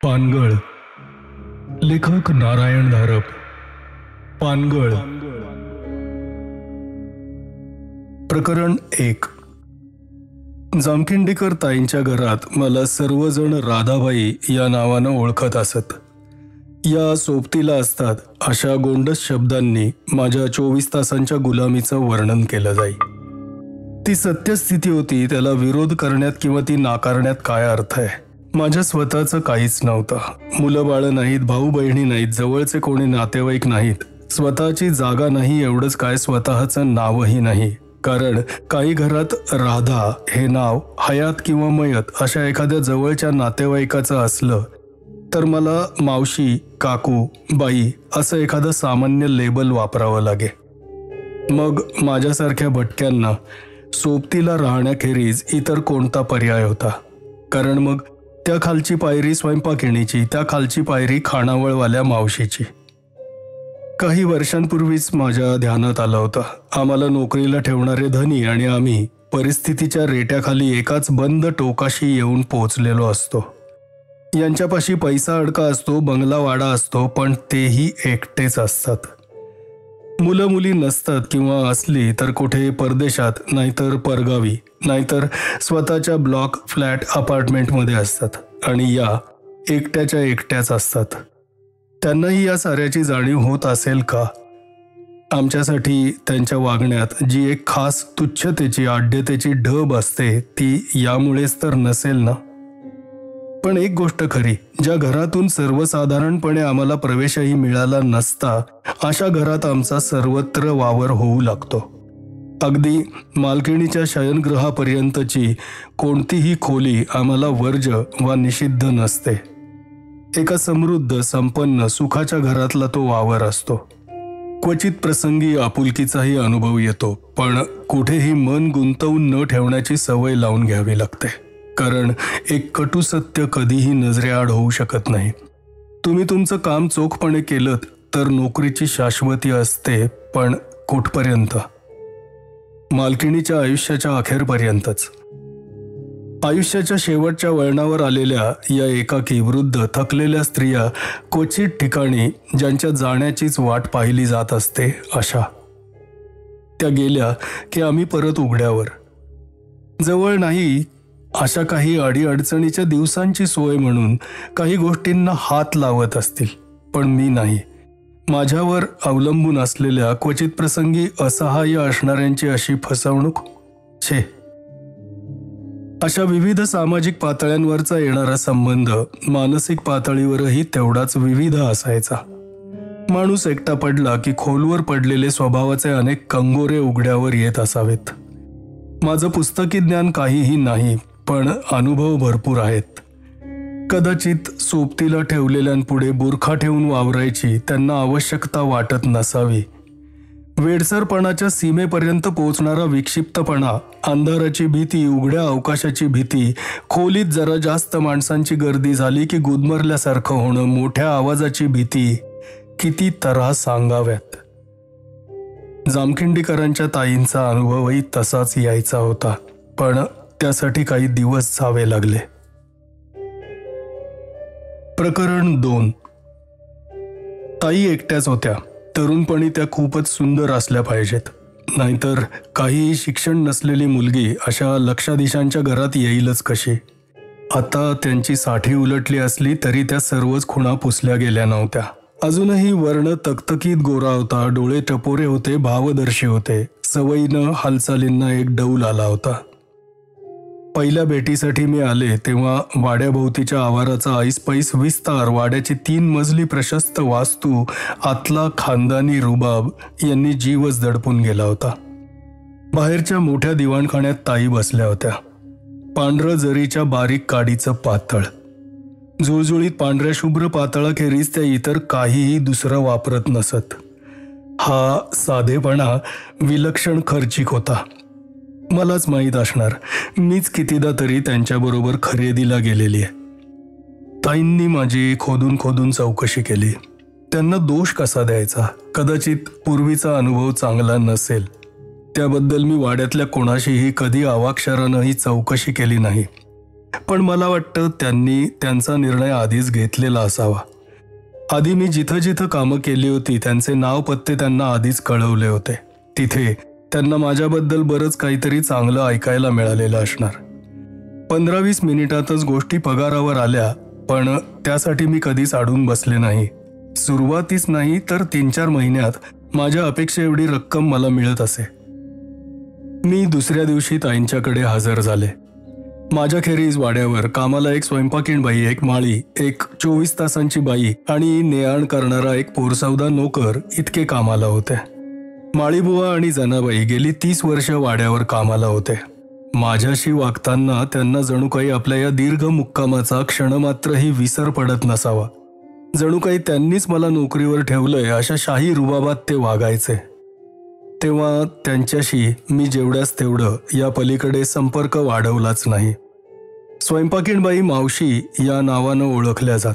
पानगळ. लेखक नारायण धारप. पानगळ. प्रकरण 1. जामखिंडीकर ताईंच्या घरात मला सर्वजण राधाबाई या नावानं ओळखत असत. या सोबतीला असतात अशा गोंडस शब्दांनी माझ्या 24 तासांच्या गुलामीचं वर्णन केलं जाई. ती सत्यस्थिती होती, त्याला विरोध करण्यात किंवा ती नाकारण्यात काय अर्थ आहे. माझ्या स्वतःचं काहीच नव्हतं. मुलं बाळं नाहीत, भाऊ बहिणी नाहीत, जवळचे कोणी नातेवाईक नाहीत, स्वतःची जागा नाही, एवढंच काय स्वतःचं नावही नाही. कारण काही घरात राधा हे नाव हयात किंवा मयत अशा एखाद्या जवळच्या नातेवाईकाचं असलं तर मला मावशी, काकू, बाई असं एखादं सामान्य लेबल वापरावं लागे. मग माझ्यासारख्या भटक्यांना सोबतीला राहण्याखेरीज इतर कोणता पर्याय होता. कारण मग त्या खालची पायरी स्वयंपाकिणीची, त्या खालची पायरी खानावळवाल्या मावशीची. काही वर्षांपूर्वीच माझ्या ध्यानात आलं होतं. आम्हाला नोकरीला ठेवणारे धनी आणि आम्ही परिस्थितीच्या रेट्याखाली एकाच बंद टोकाशी येऊन पोचलेलो असतो. यांच्यापाशी पैसा अडका असतो, बंगला वाडा असतो, पण तेही एकटेच असतात. मुलं मुली नसतात किंवा असली तर कुठे परदेशात, नाहीतर परगावी, नाहीतर स्वतःच्या ब्लॉक फ्लॅट अपार्टमेंटमध्ये असतात. आणि या एकट्याच्या एकट्याच असतात. त्यांनाही या साऱ्याची जाणीव होत असेल का? आमच्यासाठी त्यांच्या वागण्यात जी एक खास तुच्छतेची, आड्यतेची ढब असते ती यामुळेच तर नसेल ना. पण एक गोष्ट खरी, ज्या घरातून सर्वसाधारणपणे आम्हाला प्रवेशही मिळाला नसता अशा घरात आमचा सर्वत्र वावर होऊ लागतो. अगदी मालकिणीच्या शयनगृहापर्यंतची कोणतीही खोली आम्हाला वर्ज वा निषिद्ध नसते. एका समृद्ध, संपन्न, सुखाच्या घरातला तो वावर असतो. क्वचित प्रसंगी आपुलकीचाही अनुभव येतो, पण कुठेही मन गुंतवून न ठेवण्याची सवय लावून घ्यावी लागते. कारण एक कटू सत्य कधीही नजरेआड होऊ शकत नाही. तुम्ही तुमचं काम चोखपणे केलं तर नोकरीची शाश्वती असते, पण कुठपर्यंत? मालकिणीच्या आयुष्याच्या अखेरपर्यंतच. आयुष्याच्या शेवटच्या वळणावर आलेल्या या एकाकी, वृद्ध, थकलेल्या स्त्रिया क्वचित ठिकाणी ज्यांच्या जाण्याचीच वाट पाहिली जात असते अशा. त्या गेल्या की आम्ही परत उघड्यावर. जवळ नाही अशा काही अडीअडचणीच्या दिवसांची सोय म्हणून काही गोष्टींना हात लावत असतील, पण मी नाही. माझ्यावर अवलंबून असलेल्या क्वचित प्रसंगी असहाय्य असणाऱ्यांची अशी फसवणूक, छे. अशा विविध सामाजिक पातळ्यांवरचा येणारा संबंध मानसिक पातळीवरही तेवढाच विविध असायचा. माणूस एकटा पडला की खोलवर पडलेले स्वभावाचे अनेक कंगोरे उघड्यावर येत असावेत. माझं पुस्तकी ज्ञान काहीही नाही, पण अनुभव भरपूर आहेत. कदाचित सोबतीला ठेवलेल्यांपुढे बुरखा ठेवून वावरायची त्यांना आवश्यकता वाटत नसावी. वेडसरपणाच्या सीमेपर्यंत पोहोचणारा विक्षिप्तपणा, अंधाराची भीती, उघड्या अवकाशाची भीती, खोलीत जरा जास्त माणसांची गर्दी झाली की गुदमरल्यासारखं होणं, मोठ्या आवाजाची भीती, किती तऱ्हा सांगाव्यात. जामखिंडीकरांच्या ताईंचा अनुभवही तसाच यायचा होता, पण त्यासाठी काही दिवस जावे लागले. प्रकरण 2. ताई एकट्याच होत्या. तरुणपणी त्या खूपच सुंदर असल्या पाहिजेत, नाहीतर काहीही शिक्षण नसलेली मुलगी अशा लक्षाधीशांच्या घरात येईलच कशी. आता त्यांची साठी उलटली असली तरी त्या सर्वच खुणा पुसल्या गेल्या नव्हत्या. अजूनही वर्ण तकतकीत गोरा होता, डोळे टपोरे होते, भावदर्शी होते. सवयीनं हालचालींना एक डौल आला होता. पहिल्या भेटीसाठी मी आले तेव्हा वाड्याभोवतीच्या आवाराचा ऐसपैस विस्तार, वाड्याची 3 मजली प्रशस्त वास्तू, आतला खानदानी रुबाब यांनी जीवच दडपून गेला होता. बाहेरच्या मोठ्या दिवाणखान्यात ताई बसल्या होत्या. पांढरं जरीच्या बारीक काडीचं पातळ, जुळजुळीत पांढऱ्या शुभ्र पातळाखेरीज त्या इतर काहीही दुसरं वापरत नसत. हा साधेपणा विलक्षण खर्चिक होता. मलाच माहीत असणार, मीच कितीदा तरी त्यांच्याबरोबर खरेदीला गेलेली आहे. ताईंनी माझी खोदून खोदून चौकशी केली. त्यांना दोष कसा द्यायचा? कदाचित पूर्वीचा अनुभव चांगला नसेल. त्याबद्दल मी वाड्यातल्या कोणाशीही कधी अवाक्षरानंही चौकशी केली नाही. पण मला वाटतं त्यांनी त्यांचा निर्णय आधीच घेतलेला असावा. आधी मी जिथं जिथं कामं केली होती त्यांचे नाव पत्ते त्यांना आधीच कळवले होते. तिथे त्यांना माझ्याबद्दल बरंच काहीतरी चांगलं ऐकायला मिळालेलं असणार. 15-20 मिनिटातच गोष्टी पगारावर आल्या, पण त्यासाठी मी कधीच अडून बसले नाही. सुरुवातीच नाही तर 3-4 महिन्यात माझ्या अपेक्षा एवढी रक्कम मला मिळत असे. मी दुसऱ्या दिवशी ताईंच्याकडे हजर झाले. माझ्याखेरीज वाड्यावर कामाला एक स्वयंपाकीण बाई, एक माळी, एक 24 तासांची बाई आणि ने-आण करणारा एक पोरसौदा नोकर इतके कामाला होते. माळीबुवा आणि जनाबाई गेली 30 वर्ष वाड्यावर कामाला होते. माझ्याशी वागताना त्यांना जणू काही आपल्या या दीर्घ मुक्कामाचा क्षणमात्रही विसर पडत नसावा. जणू काही त्यांनीच मला नोकरीवर ठेवलंय अशा शाही रुबाबात ते वागायचे. तेव्हा त्यांच्याशी मी जेवढ्याच तेवढं या पलीकडे संपर्क वाढवलाच नाही. स्वयंपाकीणबाई मावशी या नावानं ओळखल्या जात.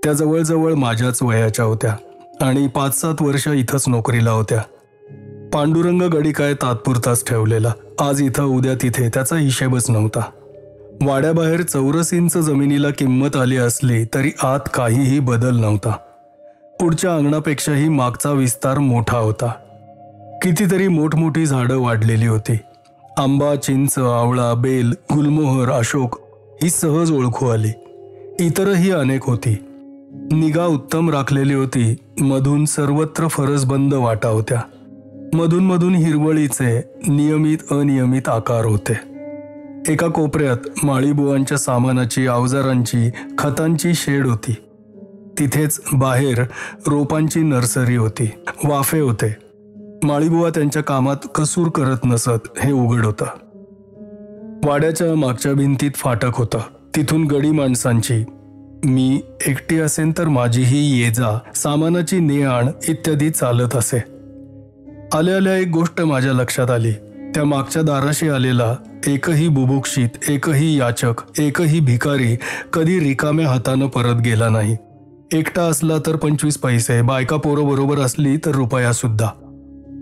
त्या जवळजवळ माझ्याच वयाच्या होत्या आणि 5-7 वर्ष इथंच नोकरीला होत्या. पांडुरंग गडी काय तात्पुरताच ठेवलेला, आज इथं उद्या तिथे, त्याचा हिशेबच नव्हता. वाड्याबाहेर 84 इंच जमिनीला किंमत आली असली तरी आत काहीही बदल नव्हता. पुढच्या अंगणापेक्षाही मागचा विस्तार मोठा होता. कितीतरी मोठमोठी झाडं वाढलेली होती. आंबा, चिंच, आवळा, बेल, गुलमोहर, अशोक ही सहज ओळखू आली. इतरही अनेक होती. निगा उत्तम राखलेली होती. मधून सर्वत्र फरसबंद वाटा होत्या. मधून हिरवळीचे नियमित अनियमित आकार होते. एका कोपऱ्यात माळीबुवांच्या सामानाची, अवजारांची, खतांची शेड होती. तिथेच बाहेर रोपांची नर्सरी होती. वाफे होते. माळीबुवा त्यांच्या कामात कसूर करत नसत हे उघड होतं. वाड्याच्या मागच्या भिंतीत फाटक होतं. तिथून गडी माणसांची, मी एकटी असेन तर माझीही ये-जा, सामानाची ने-आण इत्यादी चालत असे. आल्या एक गोष्ट माझ्या लक्षात आली. त्या मागच्या दाराशी आलेला एकही बुभुक्षित, एकही याचक, एकही भिकारी कधी रिकाम्या हातानं परत गेला नाही. एकटा असला तर 25 पैसे, बायका पोरं बरोबर असली तर रुपया सुद्धा.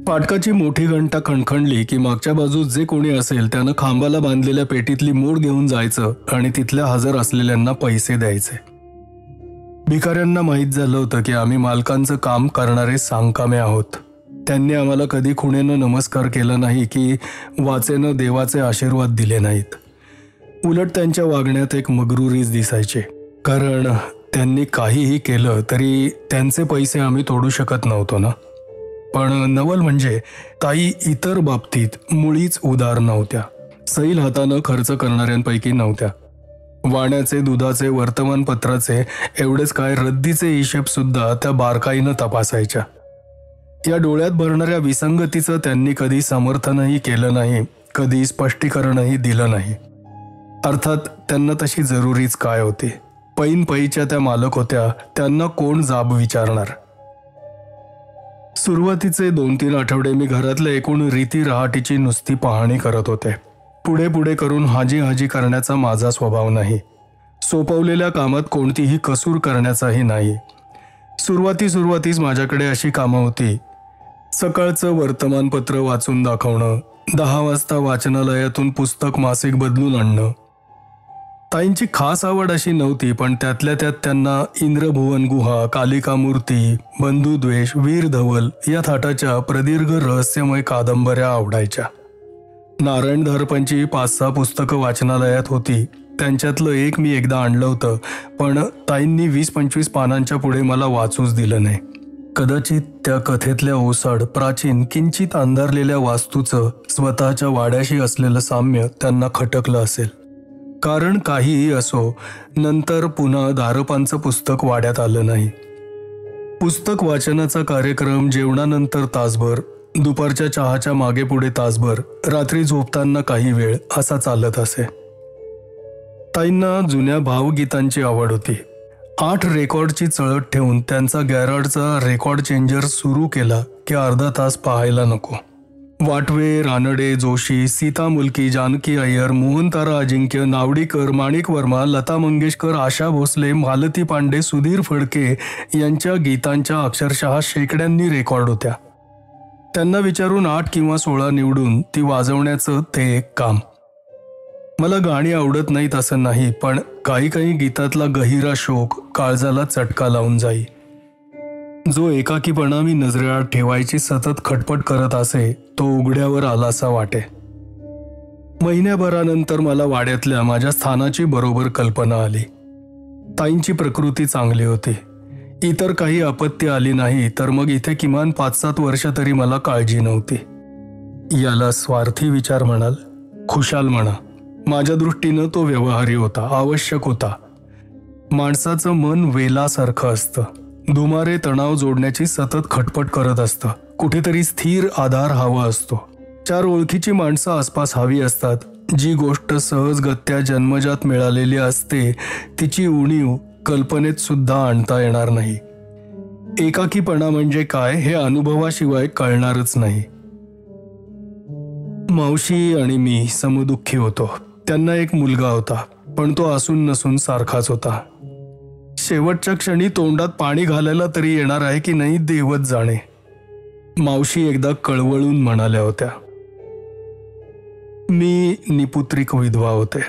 फाटकाची मोठी घंटा खणखणली की मागच्या बाजूस जे कोणी असेल त्यानं खांबाला बांधलेल्या पेटीतली मोड घेऊन जायचं आणि तिथल्या हजर असलेल्यांना पैसे द्यायचे. भिकाऱ्यांना माहीत झालं होतं की आम्ही मालकांचं काम करणारे सांगकामे आहोत. त्यांनी आम्हाला कधी खुणेनं नमस्कार केला नाही की वाचेनं देवाचे आशीर्वाद दिले नाहीत. उलट त्यांच्या वागण्यात एक मगरुरीच दिसायचे. कारण त्यांनी काहीही केलं तरी त्यांचे पैसे आम्ही तोडू शकत नव्हतो ना. पण नवल म्हणजे ताई इतर बाबतीत मुळीच उदार नव्हत्या. सैल हातानं खर्च करणाऱ्यांपैकी नव्हत्या. वाण्याचे, दुधाचे, वर्तमानपत्राचे एवढेच काय रद्दीचे हिशेब सुद्धा त्या बारकाईनं तपासायच्या. या डोळ्यात भरणाऱ्या विसंगतीचं त्यांनी कधी समर्थनही केलं नाही, कधी स्पष्टीकरणही दिलं नाही. अर्थात त्यांना तशी जरुरीच काय होती. पैन पैच्या त्या मालक होत्या, त्यांना कोण जाब विचारणार. सुरुवातीचे 2-3 आठवडे मी घरातल्या एकूण रीती रहाटीची नुसती पाहणी करत होते. पुढे करून हाजी करण्याचा माझा स्वभाव नाही. सोपवलेल्या कामात कोणतीही कसूर करण्याचाही नाही. सुरुवातीस माझ्याकडे अशी कामं होती. सकाळचं वर्तमानपत्र वाचून दाखवणं, 10 वाजता वाचनालयातून पुस्तक मासिक बदलून आणणं. ताईंची खास आवड अशी नव्हती, पण त्यातल्या त्यात त्यांना इंद्रभुवन गुहा, कालिका मूर्ती, बंधुद्वेष, वीर धवल या थाटाच्या प्रदीर्घ रहस्यमय कादंबऱ्या आवडायच्या. नारायण धारपांची 5-6 पुस्तकं वाचनालयात होती. त्यांच्यातलं एक मी एकदा आणलं होतं, पण ताईंनी 20-25 पानांच्या पुढे मला वाचूच दिलं नाही. कदाचित त्या कथेतल्या ओसाड, प्राचीन, किंचित अंधारलेल्या वास्तूचं स्वतःच्या वाड्याशी असलेलं साम्य त्यांना खटकलं असेल. कारण काहीही असो, नंतर पुन्हा धारपांचं पुस्तक वाड्यात आलं नाही. पुस्तक वाचनाचा कार्यक्रम जेवणानंतर तासभर, दुपारच्या चहाच्या मागे पुढे तासभर, रात्री झोपताना काही वेळ असा चालत असे. ताईंना जुन्या भावगीतांची आवड होती. 8 रेकॉर्डची चळत ठेवून त्यांचा गॅराडचा रेकॉर्ड चेंजर सुरू केला की अर्धा तास पाहायला नको. वाटवे, रानडे, जोशी, सीता मुलकी, जानकी अय्यर, मोहनतारा अजिंक्य, नावडीकर, माणिक वर्मा, लता मंगेशकर, आशा भोसले, मालती पांडे, सुधीर फडके यांच्या गीतांच्या अक्षरशः शेकड्यांनी रेकॉर्ड होत्या. त्यांना विचारून 8 किंवा 16 निवडून ती वाजवण्याचं ते एक काम. मला गाणी आवडत नाहीत असं नाही, पण काही काही गीतातला गहिरा शोक काळजाला चटका लावून जाई. जो एकाकीपणा मी नजरेआड ठेवायची सतत खटपट करत असे, तो उघड्यावर आलासा वाटे. महिन्याभरानंतर मला वाड्यातल्या माझ्या स्थानाची बरोबर कल्पना आली. ताईंची प्रकृती चांगली होती. इतर काही आपत्ती आली नाही तर मग इथे किमान 5-7 वर्ष तरी मला काळजी नव्हती. याला स्वार्थी विचार म्हणाल, खुशाल म्हणा. माझ्या दृष्टीनं तो व्यवहारी होता, आवश्यक होता. माणसाचं मन वेलासारखं असतं. दुमारे तणाव जोडण्याची सतत खटपट करत असतं. कुठेतरी स्थिर आधार हवा असतो. 4 ओळखीची माणसं आसपास हवी असतात. जी गोष्ट सहजगत्या जन्मजात मिळालेली असते तिची उणीव कल्पनेत सुद्धा आणता येणार नाही. एकाकीपणा म्हणजे काय हे अनुभवाशिवाय कळणारच नाही. मावशी आणि मी समदुःखी होतो. त्यांना एक मुलगा होता, पण तो असून नसून सारखाच होता. शेवटच्या क्षणी तोंडात पाणी घालायला तरी येणार आहे की नाही देवच जाणे. मावशी एकदा कळवळून म्हणाल्या होत्या. मी निपुत्रिक विधवा होते.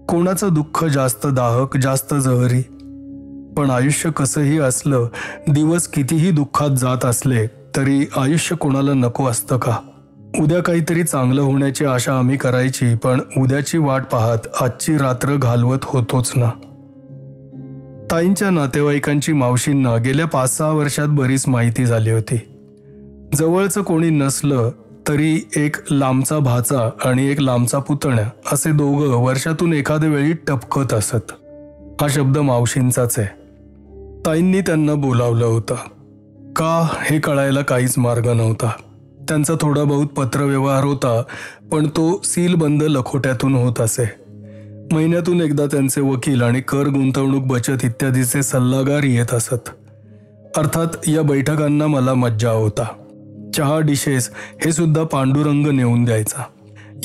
कोणाचं दुःख जास्त दाहक, जास्त जहरी. पण आयुष्य कसंही असलं, दिवस कितीही दुःखात जात असले तरी आयुष्य कोणाला नको असतं का? उद्या काहीतरी चांगलं होण्याची आशा आम्ही करायची, पण उद्याची वाट पाहत आजची रात्र घालवत होतोच ना. ताईंच्या नातेवाईकांची मावशींना गेल्या 5-6 वर्षात बरीच माहिती झाली होती. जवळचं कोणी नसलं तरी एक लांबचा भाचा आणि एक लांबचा पुतण्या असे दोघं वर्षातून एखाद्या वेळी टपकत असत. हा शब्द मावशींचाच आहे. ताईंनी त्यांना बोलावलं होतं. का हे कळायला काहीच मार्ग नव्हता. त्यांचा थोडा बहुत पत्रव्यवहार होता, पण तो सीलबंद लखोट्यातून होत असे. महिन्यातून एकदा त्यांचे वकील आणि कर, गुंतवणूक, बचत इत्यादीचे सल्लागार येत असत. अर्थात या बैठकांना मला मज्जा होता. चहा डिशेस हे सुद्धा पांडुरंग नेऊन द्यायचा.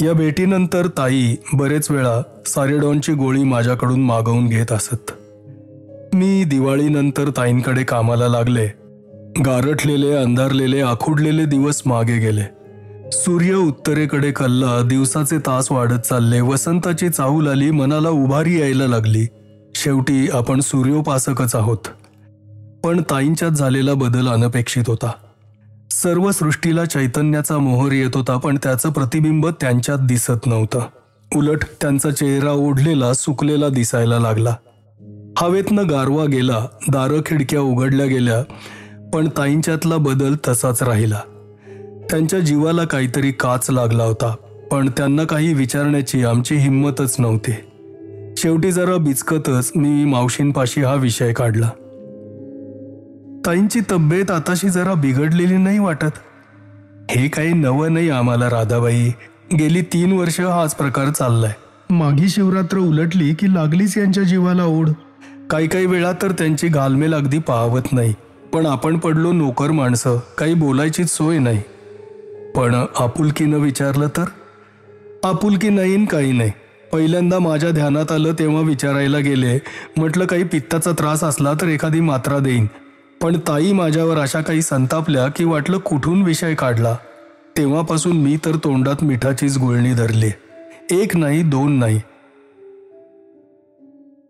या भेटीनंतर ताई बरेच वेळा सारेडॉनची गोळी माझ्याकडून मागवून घेत असत. मी दिवाळीनंतर ताईंकडे कामाला लागले. गारठलेले, अंधारलेले, आखुडलेले दिवस मागे गेले. सूर्य उत्तरेकडे कलला. दिवसाचे तास वाढत चालले. वसंताची चाहूल आली. मनाला उभारी यायला लागली. शेवटी आपण सूर्योपासकच आहोत. पण ताईंच्यात झालेला बदल अनपेक्षित होता. सर्व सृष्टीला चैतन्याचा मोहर येत होता, पण त्याचं प्रतिबिंब त्यांच्यात दिसत नव्हतं. उलट त्यांचा चेहरा ओढलेला, सुकलेला दिसायला लागला. हवेतनं गारवा गेला. दारं खिडक्या उघडल्या गेल्या, पण ताईंच्यातला बदल तसाच राहिला. त्यांच्या जीवाला काहीतरी काच लागला होता, पण त्यांना काही विचारण्याची आमची हिंमतच नव्हती. शेवटी जरा बिचकतच मी मावशींपाशी हा विषय काढला. ताईंची तब्येत आताशी जरा बिघडलेली नाही वाटत? हे काही नवं नाही आम्हाला राधाबाई. गेली 3 वर्ष हाच प्रकार चाललाय. मागी शिवरात्र उलटली की लागलीच यांच्या जीवाला ओढ. काही वेळा तर त्यांची घालमेल अगदी पाहवत नाही. पण आपण पडलो नोकर माणसं, काही बोलायचीच सोय नाही. पण आपुलकीनं विचारलं तर? आपुलकी नाही, काही नाही. पहिल्यांदा माझ्या ध्यानात आलं तेव्हा विचारायला गेले. म्हटलं काही पित्ताचा त्रास असला तर एखादी मात्रा देईन. पण ताई माझ्यावर अशा काही संतापल्या की वाटलं कुठून विषय काढला. तेव्हापासून मी तर तोंडात मिठाचीच गुळणी धरली. 1 नाही, 2 नाही.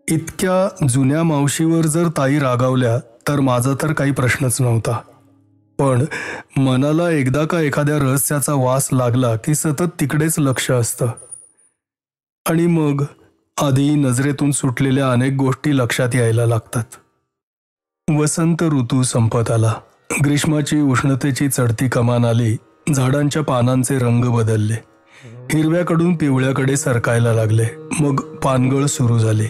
इतक्या जुन्या मावशीवर जर ताई रागावल्या तर माझा तर काही प्रश्नच नव्हता. पण मनाला एकदा का एखाद्या रहस्याचा वास लागला की सतत तिकडेच लक्ष असतं. आणि मग आधी नजरेतून सुटलेल्या अनेक गोष्टी लक्षात यायला लागतात. वसंत ऋतू संपत आला. ग्रीष्माची उष्णतेची चढती कमान आली. झाडांच्या पानांचे रंग बदलले. हिरव्याकडून पिवळ्याकडे सरकायला लागले. मग पानगळ सुरू झाली.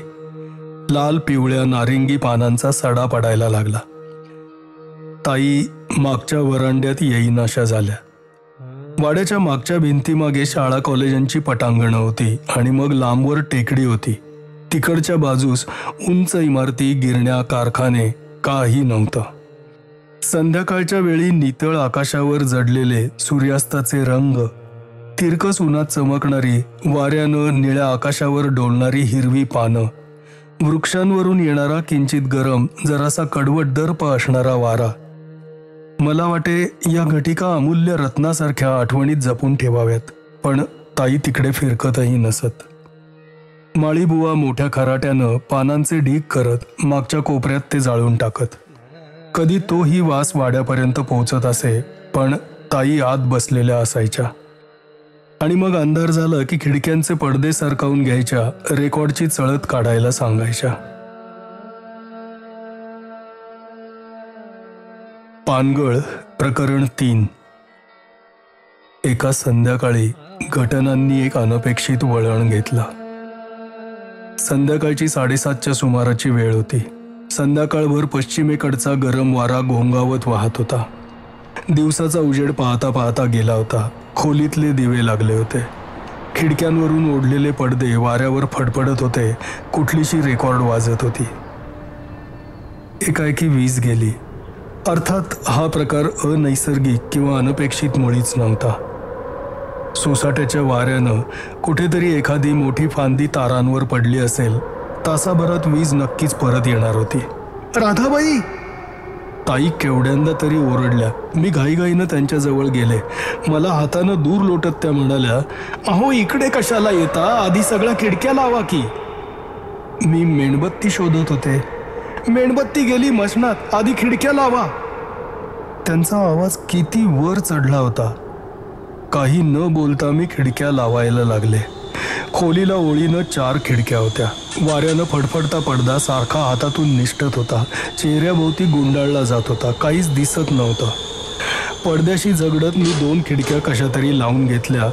लाल, पिवळ्या, नारिंगी पानांचा सडा पडायला लागला. ताई मागच्या वरांड्यात येईनाशा झाल्या. वाड्याच्या मागच्या भिंतीमागे शाळा कॉलेजांची पटांगणं होती आणि मग लांबवर टेकडी होती. तिकडच्या बाजूस उंच इमारती, गिरण्या, कारखाने काही नव्हतं. संध्याकाळच्या वेळी नितळ आकाशावर जडलेले सूर्यास्ताचे रंग, तिरकस उन्हात चमकणारी, वाऱ्यानं निळ्या आकाशावर डोलणारी हिरवी पानं, वृक्षांवरून येणारा किंचित गरम, जरासा कडवट दर्प असणारा वारा. मला वाटे या घटिका अमूल्य रत्नासारख्या आठवणीत जपून ठेवाव्यात. पण ताई तिकडे फिरकतही नसत. माळीबुवा मोठ्या खराट्यानं पानांचे ढीग करत मागच्या कोपऱ्यात ते जाळून टाकत. कधी तोही वास वाड्यापर्यंत पोहोचत असे, पण ताई आत बसलेल्या असायच्या. आणि मग अंधार झालं की खिडक्यांचे पडदे सरकावून घ्यायच्या, रेकॉर्डची चळत काढायला सांगायच्या. पानगळ प्रकरण 3. एका संध्याकाळी घटनांनी एक अनपेक्षित वळण घेतलं. संध्याकाळची 7:30च्या सुमाराची वेळ होती. संध्याकाळभर पश्चिमेकडचा गरम वारा घोंगावत वाहत होता. दिवसाचा उजेड पाहता पाहता गेला होता. खोलीतले दिवे लागले होते. खिडक्यांवरून ओढलेले पडदे वाऱ्यावर फडफडत होते. कुठलीशी रेकॉर्ड वाजत होती. एकाएकी वीज गेली. अर्थात हा प्रकार अनैसर्गिक किंवा अनपेक्षित मुळीच नव्हता. सोसाट्याच्या वाऱ्यानं कुठेतरी एखादी मोठी फांदी तारांवर पडली असेल. तासाभरात वीज नक्कीच परत येणार होती. राधाबाई! ताई केवढ्यांदा तरी ओरडल्या. मी घाईघाईनं त्यांच्याजवळ गेले. मला हातानं दूर लोटत त्या म्हणाल्या, अहो इकडे कशाला येता? आधी सगळ्या खिडक्या लावा की. मी मेणबत्ती शोधत होते. मेणबत्ती गेली मशनात, आधी खिडक्या लावा. त्यांचा आवाज किती वर चढला होता. काही न बोलता मी खिडक्या लावायला लागले. खोलीला ओळीनं 4 खिडक्या होत्या. वाऱ्यानं फडफडता पडदा सारखा हातातून निष्ठत होता. चेहऱ्याभोवती गुंडाळला जात होता. काहीच दिसत नव्हतं. पडद्याशी झगडत मी 2 खिडक्या कशा तरी लावून घेतल्या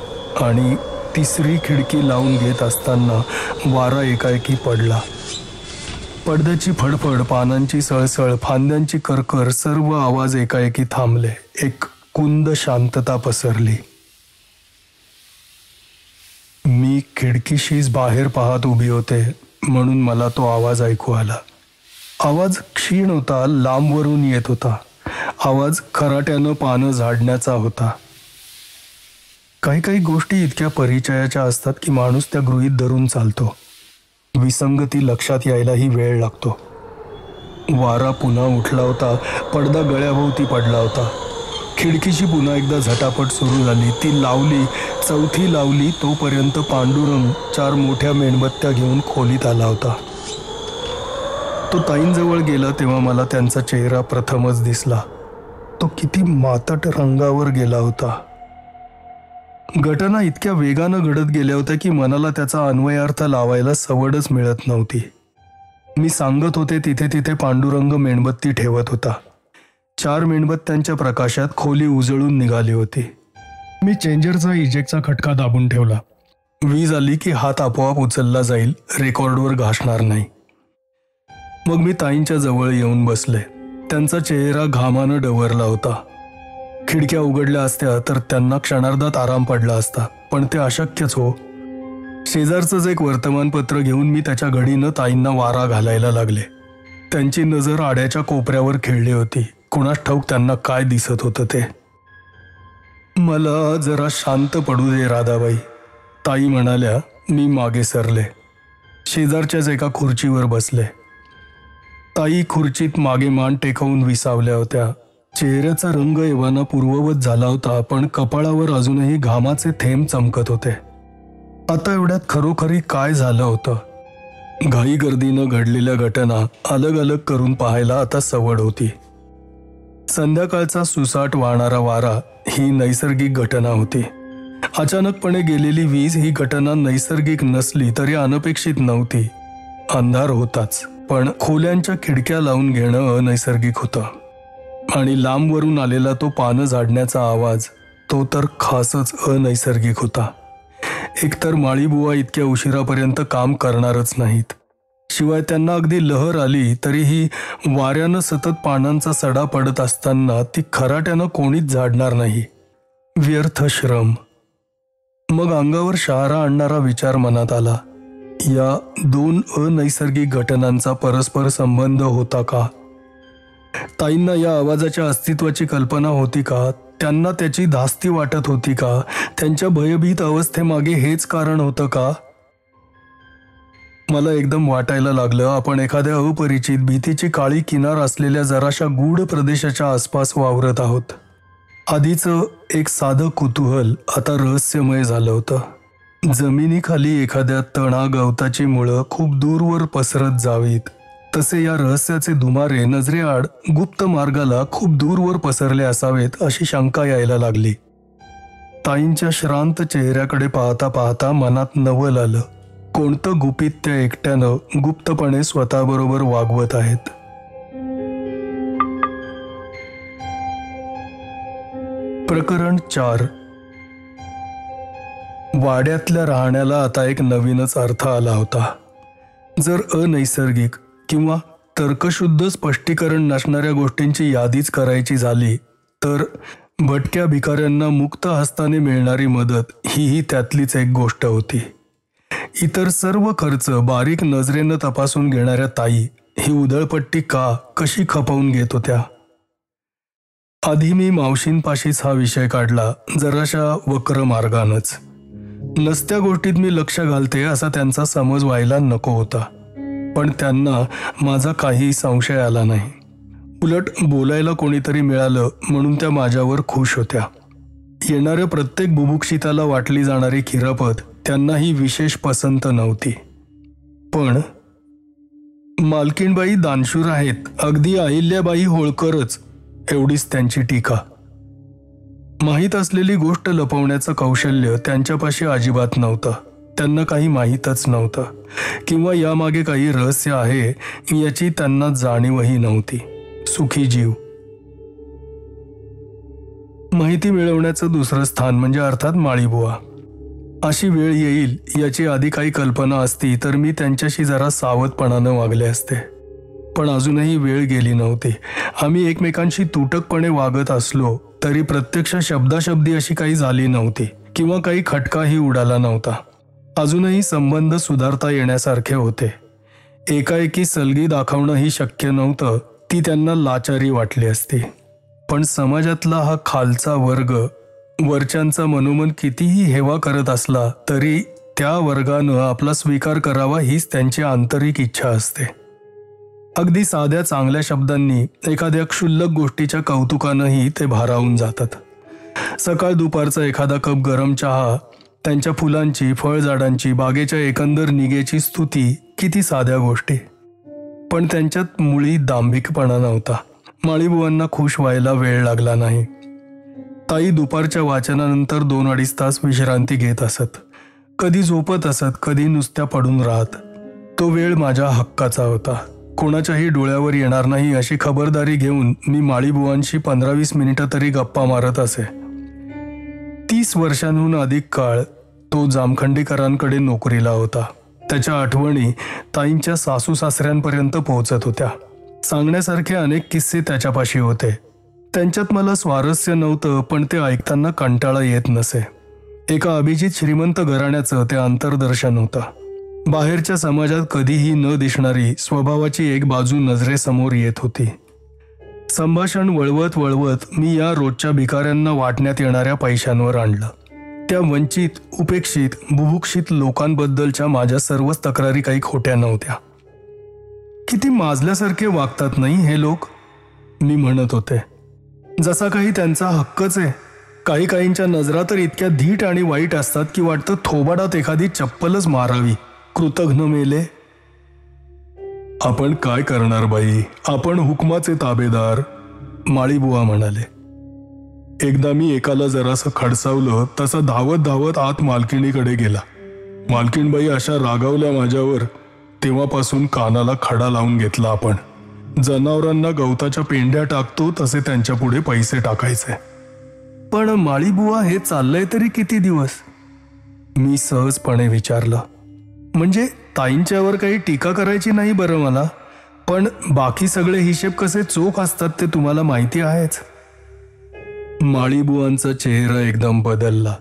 आणि 3री खिडकी लावून घेत असताना वारा एकाएकी पडला. पडद्याची फडफड, पानांची सळसळ, फांद्यांची करकर, सर्व आवाज एकाएकी थांबले. एक कुंद शांतता पसरली. मी खिडकीशीच बाहेर पाहत उभी होते, म्हणून मला तो आवाज ऐकू आला. आवाज क्षीण होता, लांबवरून येत होता. आवाज खराट्यानं पानं झाडण्याचा होता. काही काही गोष्टी इतक्या परिचयाच्या असतात की माणूस त्या गृहीत धरून चालतो. विसंगती लक्षात यायलाही वेळ लागतो. वारा पुन्हा उठला होता. पडदा गळ्याभोवती पडला होता. खिडकीची पुन्हा एकदा झटापट सुरू झाली. ती लावली, 4थी लावली तोपर्यंत पांडुरंग 4 मोठ्या मेणबत्त्या घेऊन खोलीत आला होता. तो ताईंजवळ गेला तेव्हा मला त्यांचा चेहरा प्रथमच दिसला. तो किती मातट रंगावर गेला होता. घटना इतक्या वेगानं घडत गेल्या होत्या की मनाला त्याचा अन्वयार्थ लावायला सवडच मिळत नव्हती. मी सांगत होते तिथे तिथे पांडुरंग मेणबत्ती ठेवत होता. 4 मेणबत्त्यांच्या प्रकाशात खोली उजळून निघाली होती. मी चेंजरचा इजेक्टचा खटका दाबून ठेवला. वीज आली की हात आपोआप उचलला जाईल, रेकॉर्डवर घासणार नाही. मग मी ताईंच्या जवळ येऊन बसले. त्यांचा चेहरा घामानं डवरला होता. खिडक्या उघडल्या असत्या तर त्यांना क्षणार्धात आराम पडला असता, पण ते अशक्यच हो. शेजारचंच एक वर्तमानपत्र घेऊन मी त्याच्या घडीनं ताईंना वारा घालायला लागले. त्यांची नजर आड्याच्या कोपऱ्यावर खेळली होती. कुणास ठाऊक त्यांना काय दिसत होतं ते. मला जरा शांत पडू दे राधाबाई, ताई म्हणाल्या. मी मागे सरले. शेजारच्याच एका खुर्चीवर बसले. ताई खुर्चीत मागे मान टेकवून विसावल्या होत्या. चेहऱ्याचा रंग एव्हाना पूर्ववत झाला होता, पण कपाळावर अजूनही घामाचे थेंब चमकत होते. आता एवढ्यात खरोखरी काय झालं होतं? घाई गर्दीनं घडलेल्या घटना अलग अलग करून पाहायला आता सवड होती. संध्याकाळचा सुसाट वाहणारा वारा ही नैसर्गिक घटना होती. अचानकपणे गेलेली वीज ही घटना नैसर्गिक नसली तरी अनपेक्षित नव्हती. अंधार होताच, पण खोल्यांच्या खिडक्या लावून घेणं अनैसर्गिक होतं. आणि लांबवरून आलेला तो पानं झाडण्याचा आवाज, तो तर खासच अनैसर्गिक होता. एकतर माळीबुवा इतक्या उशिरापर्यंत काम करणारच नाहीत. शिवाय त्यांना अगदी लहर आली तरीही वाऱ्यानं सतत पानांचा सडा पडत असताना ती खराट्यानं कोणीच झाडणार नाही. व्यर्थ श्रम. मग अंगावर शहारा आणणारा विचार मनात आला. या 2 अनैसर्गिक घटनांचा परस्पर संबंध होता का? ताईंना या आवाजाच्या अस्तित्वाची कल्पना होती का? त्यांना त्याची धास्ती वाटत होती का? त्यांच्या भयभीत अवस्थेमागे हेच कारण होतं का? मला एकदम वाटायला लागलं आपण एखाद्या अपरिचित भीतीची काळी किनार असलेल्या जराशा गूढ प्रदेशाच्या आसपास वावरत आहोत. आधीचं एक साधं कुतूहल आता रहस्यमय झालं होतं. जमिनीखाली एखाद्या तणा गवताची मुळं खूप दूरवर पसरत जावीत, तसे या रहस्याचे धुमारे नजरेआड गुप्त मार्गाला खूप दूरवर पसरले असावेत अशी शंका यायला लागली. ताईंच्या श्रांत चेहऱ्याकडे पाहता पाहता मनात नवल आलं. कोणतं गुपित त्या एकट्यानं गुप्तपणे स्वतःबरोबर वागवत आहेत. प्रकरण 4. वाड्यातल्या राहण्याला आता एक नवीनच अर्थ आला होता. जर अनैसर्गिक किंवा तर्कशुद्ध स्पष्टीकरण नसणाऱ्या गोष्टींची यादीच करायची झाली तर भटक्या भिकाऱ्यांना मुक्त हस्ताने मिळणारी मदत ही त्यातलीच एक गोष्ट होती. इतर सर्व खर्च बारीक नजरेनं तपासून घेणाऱ्या ताई ही उधळपट्टी कशी खपवून घेत होत्या. आधी मी मावशींपाशीच हा विषय काढला, जराशा वक्र मार्गानच. नसत्या गोष्टीत मी लक्ष घालते असा त्यांचा समज व्हायला नको होता. पण त्यांना माझा काही संशय आला नाही. उलट बोलायला कोणीतरी मिळालं म्हणून त्या माझ्यावर खुश होत्या. येणाऱ्या प्रत्येक बुभुक्षिताला वाटली जाणारी खिरापत त्यांनाही विशेष पसंत नव्हती. पण मालकीणबाई दानशूर आहेत, अगदी अहिल्याबाई होळकरच, एवढीच त्यांची टीका. माहीत असलेली गोष्ट लपवण्याचं कौशल्य त्यांच्यापाशी अजिबात नव्हतं. त्यांना काही माहीतच नव्हतं किंवा यामागे काही रहस्य आहे याची त्यांना जाणीवही नव्हती. सुखी जीव. माहिती मिळवण्याचं दुसरं स्थान म्हणजे अर्थात माळीबुवा. अशी वेळ येईल याची आधी काही कल्पना असती तर मी त्यांच्याशी जरा सावधपणानं वागले असते. पण अजूनही वेळ गेली नव्हती. आम्ही एकमेकांशी तुटकपणे वागत असलो तरी प्रत्यक्ष शब्दाशब्दी अशी काही झाली नव्हती किंवा काही खटकाही उडाला नव्हता. अजूनही संबंध सुधारता येण्यासारखे होते. एकाएकी सलगी दाखवणंही शक्य नव्हतं, ती त्यांना लाचारी वाटली असती. पण समाजातला हा खालचा वर्ग वरच्यांचा मनोमन कितीही हेवा करत असला तरी त्या वर्गानं आपला स्वीकार करावा हीच त्यांची आंतरिक इच्छा असते. अगदी साध्या चांगल्या शब्दांनी एखाद्या क्षुल्लक गोष्टीच्या कौतुकानंही ते भारावून जातात. सकाळ दुपारचा एखादा कप गरम चहा, त्यांच्या फुलांची, फळझाडांची, बागेच्या एकंदर निगेची स्तुती, किती साध्या गोष्टी. पण त्यांच्यात मुळी दांभिकपणा नव्हता. माळीबुवांना खुश व्हायला वेळ लागला नाही. ताई दुपारच्या वाचनानंतर 2-2.5 तास विश्रांती घेत असत. कधी झोपत असत, कधी नुसत्या पडून राहत. तो वेळ माझ्या हक्काचा होता. कोणाच्याही डोळ्यावर येणार नाही अशी खबरदारी घेऊन मी माळीबुवांशी 15-20 मिनिटं तरी गप्पा मारत असे. 30 वर्षांहून अधिक काळ तो जामखंडीकरांकडे नोकरीला होता. त्याच्या आठवणी ताईंच्या सासू सासऱ्यांपर्यंत पोहोचत होत्या. सांगण्यासारखे अनेक किस्से त्याच्यापाशी होते. त्यांच्यात मला स्वारस्य नव्हतं, पण ते ऐकताना कंटाळा येत नसे. एका अभिजित श्रीमंत घराण्याचं ते अंतर्दर्शन होतं. बाहेरच्या समाजात कधीही न दिसणारी स्वभावाची एक बाजू नजरेसमोर येत होती. संभाषण वळवत वळवत मी या रोजच्या भिकाऱ्यांना वाटण्यात येणाऱ्या पैशांवर आणलं. त्या वंचित, उपेक्षित, बुभुक्षित लोकांबद्दलच्या माझ्या सर्वच तक्रारी काही खोट्या नव्हत्या. किती माजल्यासारखे वागतात नाही हे लोक, मी म्हणत होते. जसा काही त्यांचा हक्कच आहे. काही काहींच्या नजरा तर इतक्या धीट आणि वाईट असतात की वाटतं थोबाडात एखादी चप्पलच मारावी. कृतघ्न मेले. आपण काय करणार बाई, आपण हुकमाचे ताबेदार, माळीबुवा म्हणाले. एकदा मी एकाला जरासं खडसावलं तसा धावत धावत आत मालकिणीकडे गेला. मालकीणबाई अशा रागावल्या माझ्यावर, तेव्हापासून कानाला खडा लावून घेतला. आपण जनावरांना गवताच्या पेंड्या टाकतो तसे त्यांच्या पुढे पैसे टाकायचे. पण माळीबुवा हे चाललंय तरी किती दिवस, मी सहजपणे विचारलं. म्हणजे ताईंच्यावर काही टीका करायची नाही बरं मला, पण बाकी सगळे हिशेब कसे चोख असतात ते तुम्हाला माहिती आहेच. माळीबुवांचा चेहरा एकदम बदलला.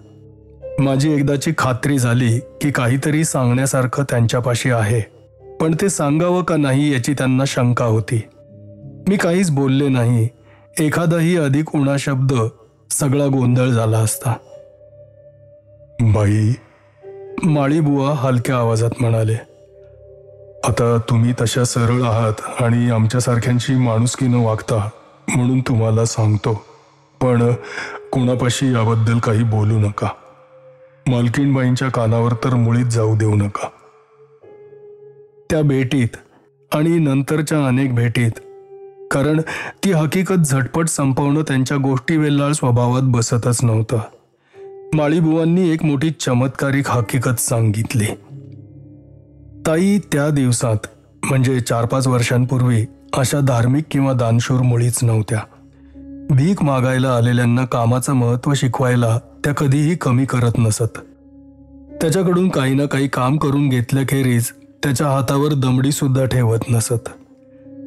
माझी एकदाची खात्री झाली की काहीतरी सांगण्यासारखं त्यांच्यापाशी आहे, पण ते सांगावं का नाही याची त्यांना शंका होती. मी काहीच बोलले नाही. एखादाही अधिक उणा शब्द सगळा गोंधळ झाला असता. बाई, माळीबुवा हलक्या आवाजात म्हणाले, आता तुम्ही तशा सरळ आहात आणि आमच्यासारख्यांची माणुसकीनं वागता म्हणून तुम्हाला सांगतो, पण कोणापाशी याबद्दल काही बोलू नका. मालकीणबाईंच्या कानावर तर मुळीच जाऊ देऊ नका. त्या भेटीत आणि नंतरच्या अनेक भेटीत, कारण ती हकीकत झटपट संपवणं त्यांच्या गोष्टी वेल्हाळ स्वभावात बसतच नव्हतं, माळीबुवांनी एक मोठी चमत्कारिक हकीकत सांगितली. ताई त्या दिवसात म्हणजे 4-5 वर्षांपूर्वी अशा धार्मिक किंवा दानशूर मुळीच नव्हत्या. भीक मागायला आलेल्यांना कामाचं महत्त्व शिकवायला त्या कधीही कमी करत नसत. त्याच्याकडून काही ना काही काम करून घेतल्याखेरीज त्याच्या हातावर दमडी सुद्धा ठेवत नसत.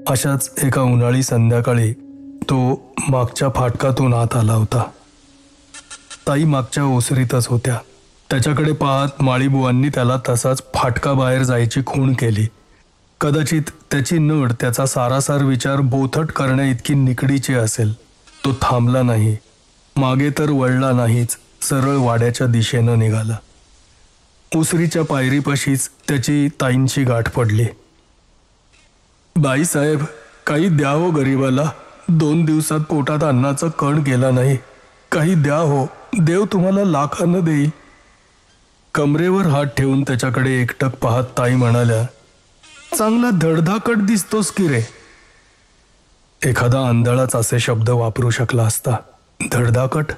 अशाच एका उन्हाळी संध्याकाळी तो मागच्या फाटकातून आत आला होता. ताई मागच्या ओसरीतच होत्या. त्याच्याकडे पाहत माळीबुवांनी त्याला तसाच फाटका बाहेर जायची खूण केली. कदाचित त्याची नड त्याचा सारासार विचार बोथट करण्या इतकी निकडीची असेल. तो थांबला नाही, मागे तर वळला नाहीच, सरळ वाड्याच्या दिशेनं निघाला. ओसरीच्या पायरीपाशीच त्याची ताईंची गाठ पडली. बाईसाहेब, काही द्या हो गरीबाला. 2 दिवसात पोटात अन्नाचा कण गेला नाही. काही द्या हो, देव तुम्हाला लाखानं देईल. कमरेवर हात ठेवून त्याच्याकडे एकटक पाहत ताई म्हणाल्या, चांगला धडधाकट दिसतोस की रे. एखादा आंधळाच असे शब्द वापरू शकला असता. धडधाकट?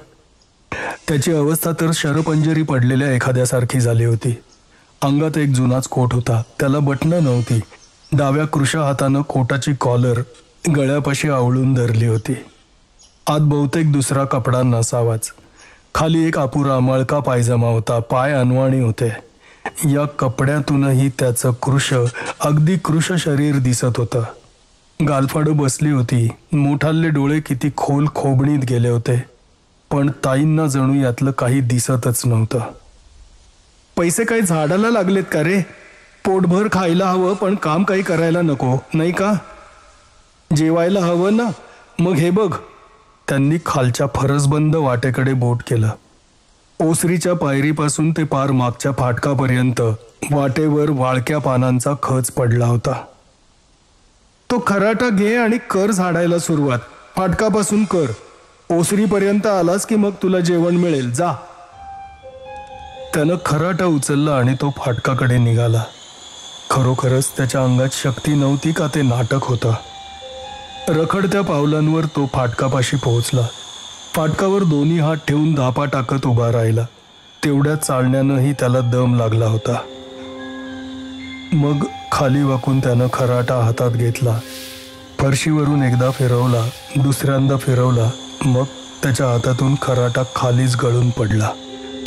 त्याची अवस्था तर शरपंजरी पडलेल्या एखाद्यासारखी झाली होती. अंगात एक जुनाच कोट होता, त्याला बटणं नव्हती. डाव्या कृशा हातानं कोटाची कॉलर गळ्यापाशी आवळून धरली होती. आत बहुतेक दुसरा कपडा नसावाच. खाली एक अपुरा मळका पायजमा होता. पाय अनवाणी होते. या कपड्यातूनही त्याचं अगदी कृश शरीर दिसत होतं. गालफाडं बसली होती. मोठाले डोळे किती खोल खोबणीत गेले होते. पण ताईंना जणू यातलं काही दिसतच नव्हतं. पैसे काही झाडाला लागलेत का रे? पोटभर खायला हवं, पण काम काही करायला नको, नाही का? जेवायला हवं ना? मग हे बघ. त्यांनी खालच्या फरसबंद वाटेकडे बोट केलं. ओसरीच्या पायरीपासून ते पार मागच्या फाटकापर्यंत वाटेवर वाळक्या पानांचा खच पडला होता. तो खराटा घे आणि कर झाडायला सुरुवात. फाटकापासून कर. ओसरीपर्यंत आलास की मग तुला जेवण मिळेल. जा. त्यानं खराटा उचलला आणि तो फाटकाकडे निघाला. खरोखरच त्याच्या अंगात शक्ती नव्हती का ते नाटक होतं? रखडत्या पावलांवर तो फाटकापाशी पोहोचला. फाटकावर दोन्ही हात ठेवून धापा टाकत उभा राहिला. तेवढ्या चालण्यानंही त्याला दम लागला होता. मग खाली वाकून त्यानं खराटा हातात घेतला. फरशीवरून एकदा फिरवला, दुसऱ्यांदा फिरवला. मग त्याच्या हातातून खराटा खालीच गळून पडला.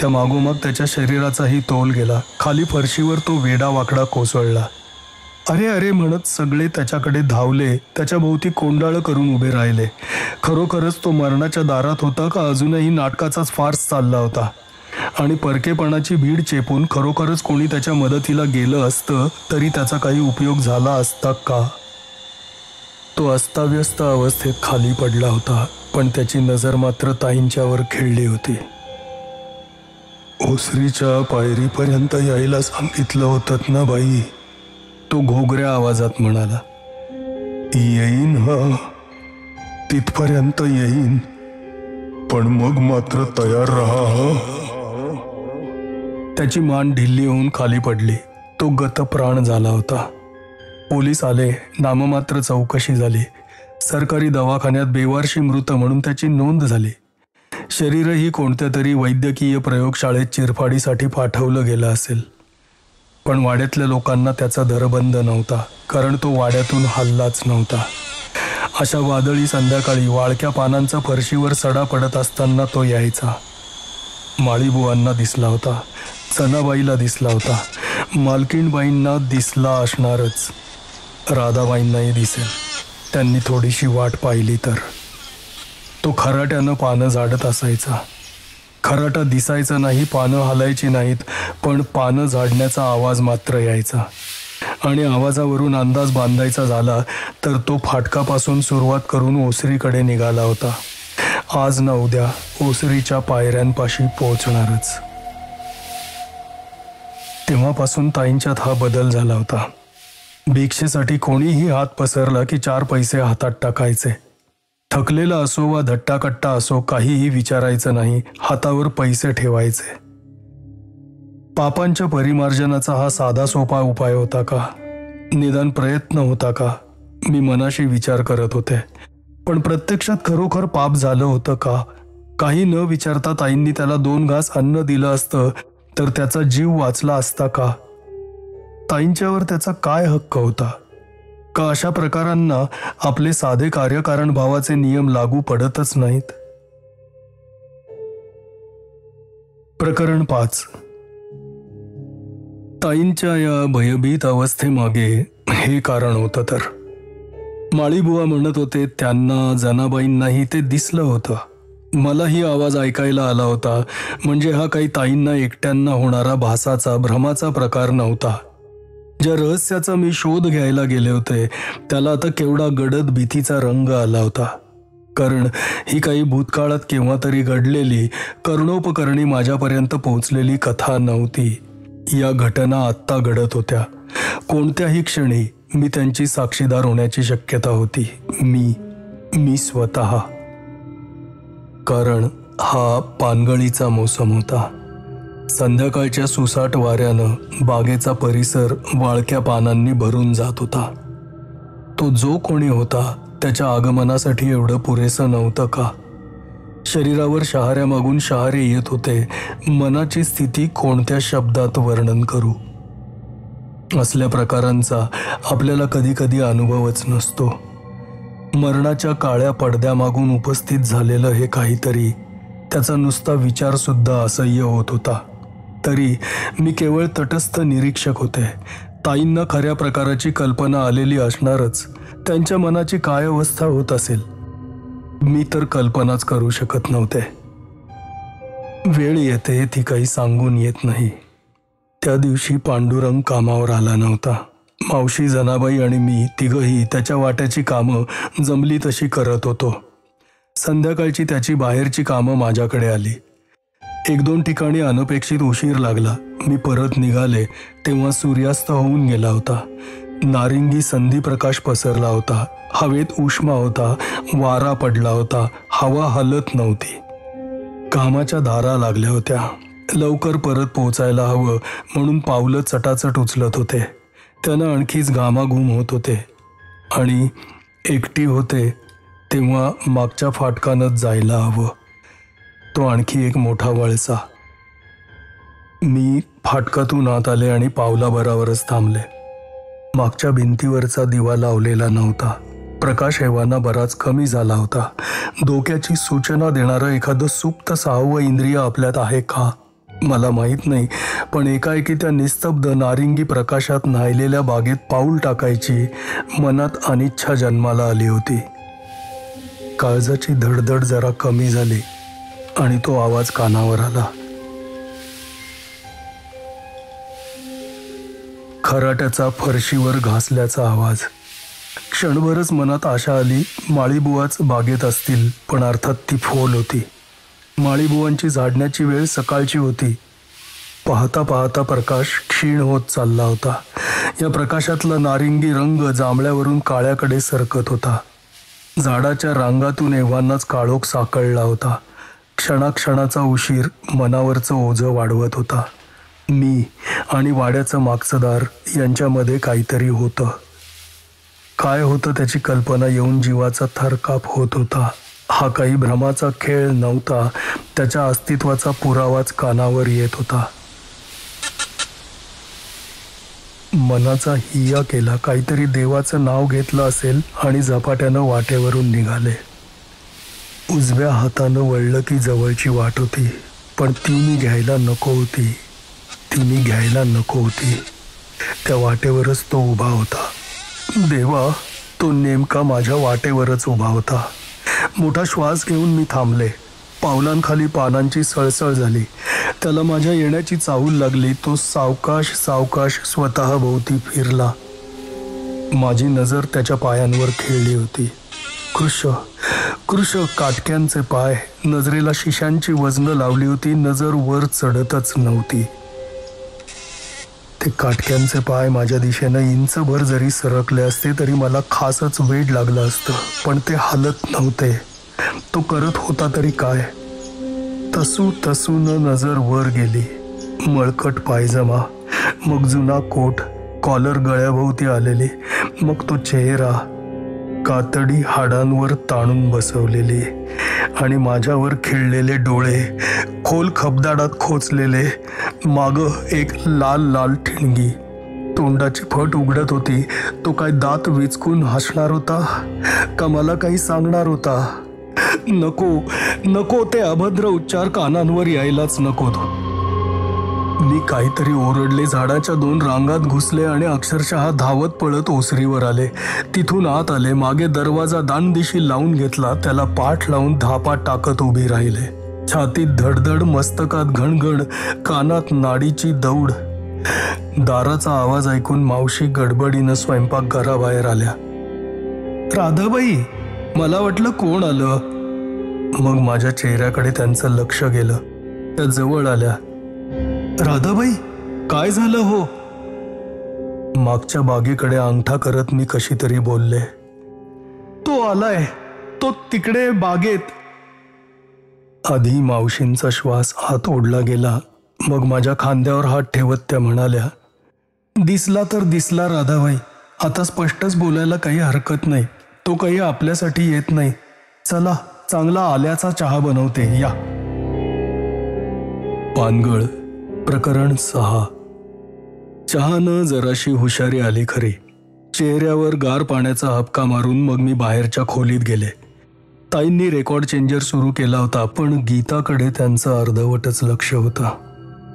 त्या मागोमाग त्याच्या शरीराचाही तोल गेला. खाली फरशीवर तो वेडा वाकडा कोसळला. अरे अरे म्हणत सगळे त्याच्याकडे धावले. त्याच्या भोवती कोंडाळं करून उभे राहिले. खरोखरच तो मरणाच्या दारात होता का अजूनही नाटकाचाच फार्स चालला होता? आणि परकेपणाची भीड चेपून खरोखरच कोणी त्याच्या मदतीला गेलं असतं तरी त्याचा काही उपयोग झाला असता का? तो अस्ताव्यस्त अवस्थेत खाली पडला होता, पण त्याची नजर मात्र ताईंच्यावर खिळली होती. ओसरीच्या पायरीपर्यंत यायला सांगितलं होतं ना बाई? तो घोगऱ्या आवाजात म्हणाला. येईन हा, तिथपर्यंत येईन, पण मग मात्र तयार राहा. त्याची मान ढिल्ली होऊन खाली पडली. तो गतप्राण झाला होता. पोलीस आले. नाममात्र चौकशी झाली. सरकारी दवाखान्यात बेवारशी मृत म्हणून त्याची नोंद झाली. शरीरही कोणत्या तरी वैद्यकीय प्रयोगशाळेत चिरफाडीसाठी पाठवलं गेलं असेल. पण वाड्यातल्या लोकांना त्याचा धरबंध नव्हता, कारण तो वाड्यातून हल्लाच नव्हता. अशा वादळी संध्याकाळी वाळक्या पानांचा फरशीवर सडा पडत असताना तो यायचा. माळीबुवांना दिसला होता, चनाबाईला दिसला होता, मालकीणबाईंना दिसला असणारच, राधाबाईंनाही दिसेल, त्यांनी थोडीशी वाट पाहिली तर. तो खराट्यानं पानं झाडत असायचा. खराटा दिसायचा नाही, पानं हलायची नाहीत, पण पानं झाडण्याचा आवाज मात्र यायचा. आणि आवाजावरून अंदाज बांधायचा झाला तर तो फाटकापासून सुरुवात करून ओसरीकडे निघाला होता. आज ना उद्या ओसरीच्या पायऱ्यांपाशी पोहोचणारच. तेव्हापासून ताईंच्यात हा बदल झाला होता. भिक्षेसाठी कोणीही हात पसरला की 4 पैसे हातात टाकायचे. थकलेला असो वा धट्टाकट्टा असो, काहीही विचारायचं नाही, हातावर पैसे ठेवायचे. पापांच्या परिमार्जनाचा हा साधा सोपा उपाय होता का? निदान प्रयत्न होता का? मी मनाशी विचार करत होते. पण प्रत्यक्षात खरोखर पाप झालं होतं का? काही न विचारता ताईंनी त्याला 2 घास अन्न दिलं असतं तर त्याचा जीव वाचला असता का? ताईंच्यावर त्याचा काय हक्क होता? का अशा प्रकारांना आपले साधे कार्यकारण भावाचे नियम लागू पडतच नाहीत? प्रकरण 5. ताईंच्या या भयभीत अवस्थेमागे हे कारण होतं तर. माळीबुवा म्हणत होते त्यांना जनाबाईंनाही ते दिसलं होतं. मलाही आवाज ऐकायला आला होता. म्हणजे हा काही ताईंना एकट्यांना होणारा भासाचा भ्रमाचा प्रकार नव्हता. ज्या रहस्याचा मी शोध घ्यायला गेले होते त्याला आता केवढा गडद भीतीचा रंग आला होता. कारण ही काही भूतकाळात केव्हा तरी घडलेली कर्णोपकरणी माझ्यापर्यंत पोहोचलेली कथा नव्हती. या घटना आत्ता घडत होत्या. कोणत्याही क्षणी मी त्यांची साक्षीदार होण्याची शक्यता होती. मी स्वतः. कारण हा पानगळीचा मोसम होता. संध्याकाळच्या सुसाट वाऱ्यानं बागेचा परिसर वाळक्या पानांनी भरून जात होता. तो जो कोणी होता त्याच्या आगमनासाठी एवढं पुरेसं नव्हतं का? शरीरावर शहाऱ्यामागून शहारे येत होते. मनाची स्थिती कोणत्या शब्दात वर्णन करू? असल्या प्रकारांचा आपल्याला कधी कधी अनुभवच नसतो. मरणाच्या काळ्या पडद्यामागून उपस्थित झालेलं हे काहीतरी त्याचा नुसता विचार सुद्धा असह्य होत होता. तरी मी केवळ तटस्थ निरीक्षक होते. ताईंना खऱ्या प्रकाराची कल्पना आलेली असणारच. त्यांच्या मनाची काय अवस्था होत असेल मी तर कल्पनाच करू शकत नव्हते. वेळ येते ती काही सांगून येत नाही. त्या दिवशी पांडुरंग कामावर आला नव्हता. मावशी, जनाबाई आणि मी तिघही त्याच्या वाट्याची कामं जमली तशी करत होतो. संध्याकाळची त्याची बाहेरची कामं माझ्याकडे आली. 1-2 ठिकाणी अनपेक्षित उशीर लागला. मी परत निघाले तेव्हा सूर्यास्त होऊन गेला होता. नारिंगी संधी प्रकाश पसरला होता. हवेत उष्मा होता. वारा पडला होता. हवा हलत नव्हती. कामाच्या धारा लागल्या होत्या. लवकर परत पोहोचायला हवं म्हणून पावलं चटाचट उचलत होते. त्यानं आणखीच घामाघूम होत होते. आणि एकटी होते तेव्हा मागच्या फाटकानंच जायला हवं. तो आणखी एक मोठा वळसा. मी फाटकातून आत आले आणि पावलाभरावरच थांबले. मागच्या भिंतीवरचा दिवा लावलेला नव्हता. प्रकाश एव्हाना बराच कमी झाला होता. धोक्याची सूचना देणारं एखादं सुप्त 6वं इंद्रिय आपल्यात आहे का मला माहीत नाही. पण एकाएकी त्या निस्तब्ध नारिंगी प्रकाशात न्हायलेल्या बागेत पाऊल टाकायची मनात अनिच्छा जन्माला आली होती. काळजाची धडधड जरा कमी झाली आणि तो आवाज कानावर आला. खराट्याचा फरशीवर घासल्याचा आवाज. क्षणभरच मनात आशा आली माळीबुवाच बागेत असतील. पण अर्थात ती फोल होती. माळीबुवांची झाडण्याची वेळ सकाळची होती. पाहता पाहता प्रकाश क्षीण होत चालला होता. या प्रकाशातला नारिंगी रंग जांभळ्यावरून काळ्याकडे सरकत होता. झाडाच्या रांगातून एव्हानाच काळोख साकळला होता. क्षणाक्षणाचा उशीर मनावरचं ओझं वाढवत होता. मी आणि वाड्याचं मागचं दार यांच्यामध्ये काहीतरी होतं. काय होतं त्याची कल्पना येऊन जीवाचा थरकाप होत होता. हा काही भ्रमाचा खेळ नव्हता. त्याच्या अस्तित्वाचा पुरावाच कानावर येत होता. मनाचा हिया केला. काहीतरी देवाचं नाव घेतलं असेल आणि झपाट्यानं वाटेवरून निघाले. उजव्या हातानं वळलं की जवळची वाट होती. पण ती मी घ्यायला नको होती. त्या वाटेवरच तो उभा होता. देवा, तो नेमका माझ्या वाटेवरच उभा होता. मोठा श्वास घेऊन मी थांबले. पावलांखाली पानांची सळसळ झाली. त्याला माझ्या येण्याची चाहूल लागली. तो सावकाश सावकाश स्वतः भोवती फिरला. माझी नजर त्याच्या पायांवर खेळली होती. कृश काटक्यांचे पाय. नजरेला शिशांची वजनं लावली होती. नजर वर चढतच नव्हती. ते काटक्यांचे पाय माझ्या दिशेनं इंचभर जरी सरकले असते तरी मला खासच वेड लागलं असतं. पण ते हलत नव्हते. तो करत होता तरी काय. तसून नजर वर गेली. मळकट पायजमा, मग जुना कोट, कॉलर गळ्याभोवती आलेली, मग तो चेहरा, कातडी हाडांवर ताणून बसवलेली आणि माझ्यावर खिळलेले डोळे, खोल खबदाडात खोचलेले, मागं एक लाल लाल ठिणगी, तोंडाची फट उघडत होती. तो काय दात विचकून हसणार होता का मला काही सांगणार होता? नको नको, ते अभद्र उच्चार कानांवर यायलाच नको. मी काहीतरी ओरडले, झाडाच्या 2 रांगात घुसले आणि अक्षरशः धावत पळत ओसरीवर आले. तिथून आत आले, मागे दरवाजा दांडदिशी लावून घेतला, त्याला पाठ लावून धापा टाकत उभी राहिले. छातीत धडधड, मस्तकात घणघण, कानात नाडीची दौड. दाराचा आवाज ऐकून मावशी गडबडीनं स्वयंपाकघराबाहेर आल्या. राधाबाई, मला वाटलं कोण आलं. मग माझ्या चेहऱ्याकडे त्यांचं लक्ष गेलं. त्या जवळ आल्या. राधाबाई, काय झालं हो? मागच्या बागेकडे अंगठा करत मी कशी तरी बोलले. तो आलाय, तो तिकडे बागेत. आधी मावशींचा श्वास आत ओढला गेला, मग माझ्या खांद्यावर हात ठेवत त्या म्हणाल्या, दिसला तर दिसला राधाबाई, आता स्पष्टच बोलायला काही हरकत नाही. तो काही आपल्यासाठी येत नाही. चला, चांगला आल्याचा चहा बनवते, या. पानगळ प्रकरण 6. चहानं जराशी हुशारी आली खरी. चेहऱ्यावर गार पाण्याचा हबका मारून मग मी बाहेरच्या खोलीत गेले. ताईंनी रेकॉर्ड चेंजर सुरू केला होता, पण गीताकडे त्यांचं अर्धवटच लक्ष होतं.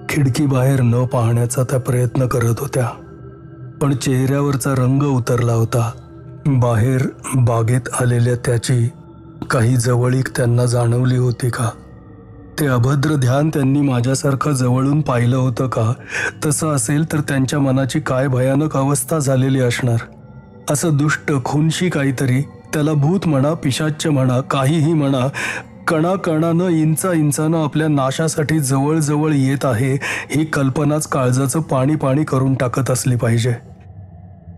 खिडकी बाहेर न पाहण्याचा त्या प्रयत्न करत होत्या, पण चेहऱ्यावरचा रंग उतरला होता. बाहेर बागेत आलेल्या त्याची काही जवळीक त्यांना जाणवली होती का? ते अभद्र ध्यान त्यांनी माझ्यासारखं जवळून पाहिलं होतं का? तसं असेल तर त्यांच्या मनाची काय भयानक अवस्था झालेली असणार. असं दुष्ट, खुनशी काहीतरी, त्याला भूत म्हणा, पिशाच्य म्हणा, काहीही म्हणा, कणाकणानं, इंचानं आपल्या नाशासाठी जवळ येत आहे, ही कल्पनाच काळजाचं पाणी पाणी करून टाकत असली पाहिजे.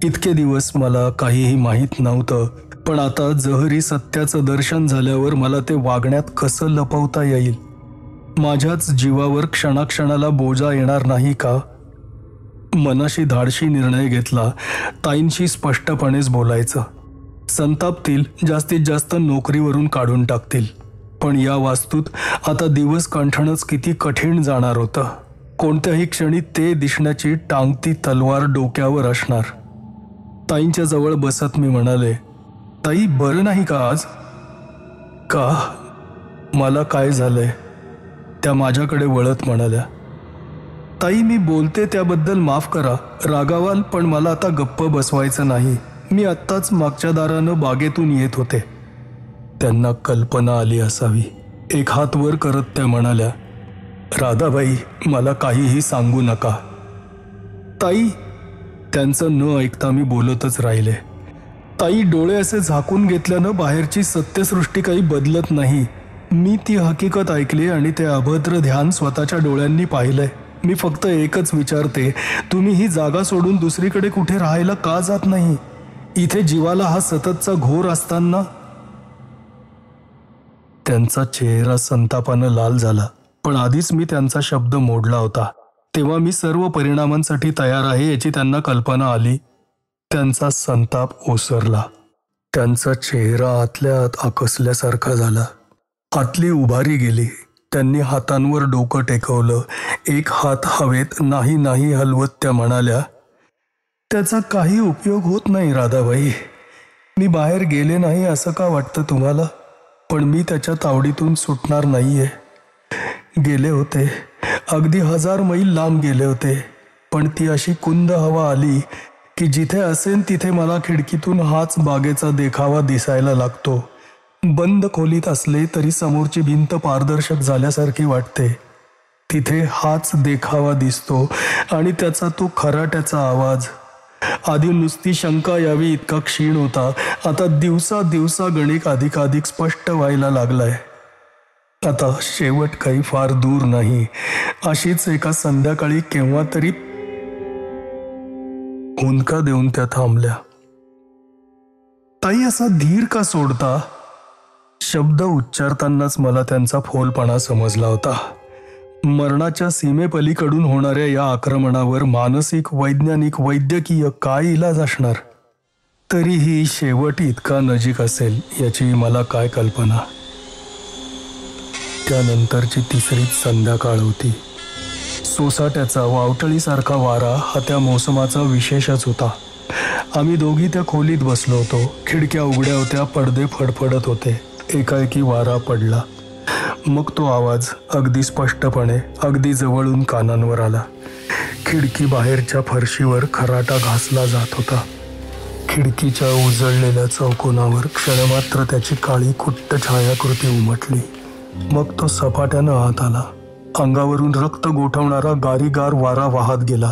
इतके दिवस मला काहीही माहीत नव्हतं, पण आता जहरी सत्याचं दर्शन झाल्यावर मला ते वागण्यात कसं लपवता येईल? माझ्याच जीवावर क्षणाक्षणाला बोजा येणार नाही का? मनाशी धाडशी निर्णय घेतला, ताईंशी स्पष्टपणेच बोलायचं. संतापतील, जास्तीत जास्त नोकरीवरून काढून टाकतील, पण या वास्तूत आता दिवस कंठणच किती कठीण जाणार होतं. कोणत्याही क्षणी ते दिसण्याची टांगती तलवार डोक्यावर असणार. ताईंच्या जवळ बसत मी म्हणाले, ताई, बरं नाही का आज? का? मला काय झालंय? त्या माझ्याकडे वळत म्हणाल्या, ताई, मी बोलते त्याबद्दल माफ करा, रागावाल, पण मला आता गप्प बसवायचं नाही. मी आत्ताच मागच्या दारानं बागेतून येत होते. त्यांना कल्पना आली असावी. एक हात वर करत त्या म्हणाल्या, राधाबाई, मला काहीही सांगू नका. ताई, त्यांचं न ऐकता मी बोलतच राहिले. ताई, डोळे असे झाकून घेतल्यानं बाहेरची सत्यसृष्टी काही बदलत नाही. मी ती हकीकत ऐकली आणि ते अभद्र ध्यान स्वतःच्या डोळ्यांनी पाहिलंय. मी फक्त एकच विचारते, तुम्ही ही जागा सोडून दुसरीकडे कुठे राहायला का जात नाही? इथे जीवाला हा सततचा घोर असताना. त्यांचा चेहरा संतापानं लाल झाला, पण आधीच मी त्यांचा शब्द मोडला होता. तेव्हा मी सर्व परिणामांसाठी तयार आहे याची त्यांना कल्पना आली. त्यांचा संताप ओसरला. त्यांचा चेहरा आतल्या आत आकसल्यासारखा झाला. आतली उभारी गेली. त्यांनी हातांवर डोकं टेकवलं. एक हात हवेत नाही नाही हलवत त्या म्हणाल्या, त्याचा काही उपयोग होत नाही राधाबाई. मी बाहेर गेले नाही असं का वाटतं तुम्हाला? पण मी त्याच्या तावडीतून सुटणार नाहीये. गेले होते, अगदी 1000 मैल लांब गेले होते, पण ती अशी कुंद हवा आली की जिथे असेल तिथे मला खिडकीतून हाच बागेचा देखावा दिसायला लागतो. बंद खोलीत असले तरी समोरची भिंत पारदर्शक झाल्यासारखी वाटते. तिथे हाच देखावा दिसतो आणि त्याचा तो खराट्याचा आवाज. आधी नुसती शंका यावी इतका क्षीण होता, आता दिवसा गणिक अधिकाधिक स्पष्ट व्हायला लागलाय. आता शेवट काही फार दूर नाही. अशीच एका संध्याकाळी केव्हा तरी. हुंदका देऊन त्या थांबल्या. ताई, असा धीर का सोडता? शब्द उच्चारतानाच मला त्यांचा फोलपणा समजला होता. मरणाच्या सीमेपलीकडून होणाऱ्या या आक्रमणावर मानसिक, वैज्ञानिक, वैद्यकीय काय इलाज असणार? तरीही शेवट इतका नजीक असेल याची मला काय कल्पना. त्यानंतरची तिसरीच संध्याकाळ होती. सोसाट्याचा वावटळीसारखा वारा हा त्या मोसमाचा विशेषच होता. आम्ही दोघी त्या खोलीत बसलो होतो. खिडक्या उघड्या होत्या, पडदे फडफडत होते. एकाएकी वारा पडला. मग तो आवाज अगदी स्पष्टपणे, अगदी जवळून कानांवर आला. खिडकी बाहेरच्या फरशीवर खराटा घासला जात होता. खिडकीच्या उजळलेल्या चौकोनावर क्षणमात्र त्याची काळी खुट्ट छायाकृती उमटली. मग तो सपाट्यानं आत आला. अंगावरून रक्त गोठवणारा गारीगार वारा वाहत गेला.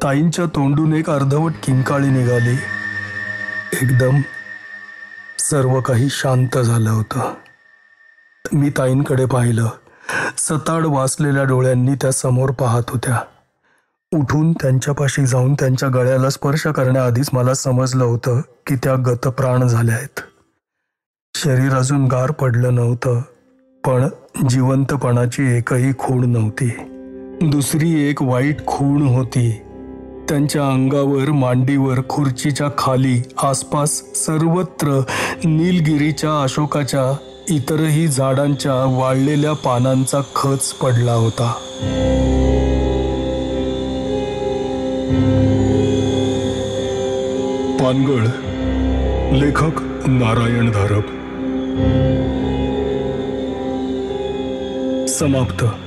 ताईंच्या तोंडून एक अर्धवट किंकाळी निघाली. एकदम सर्व काही शांत झालं होतं. मी ताईंकडे पाहिलं. सताड वासलेल्या डोळ्यांनी त्या समोर पाहत होत्या. उठून त्यांच्यापाशी जाऊन त्यांच्या गळ्याला स्पर्श करण्याआधीच मला समजलं होतं की त्या गतप्राण झाल्या आहेत. शरीर अजून गार पडलं नव्हतं, पण जिवंतपणाची एकही खूण नव्हती. दुसरी एक वाईट खूण होती. त्यांच्या अंगावर, मांडीवर, खुर्चीच्या खाली, आसपास सर्वत्र नीलगिरीच्या, अशोकाच्या, इतरही झाडांच्या वाळलेल्या पानांचा खच पडला होता. पानगळ. लेखक नारायण धारप. समाप्त.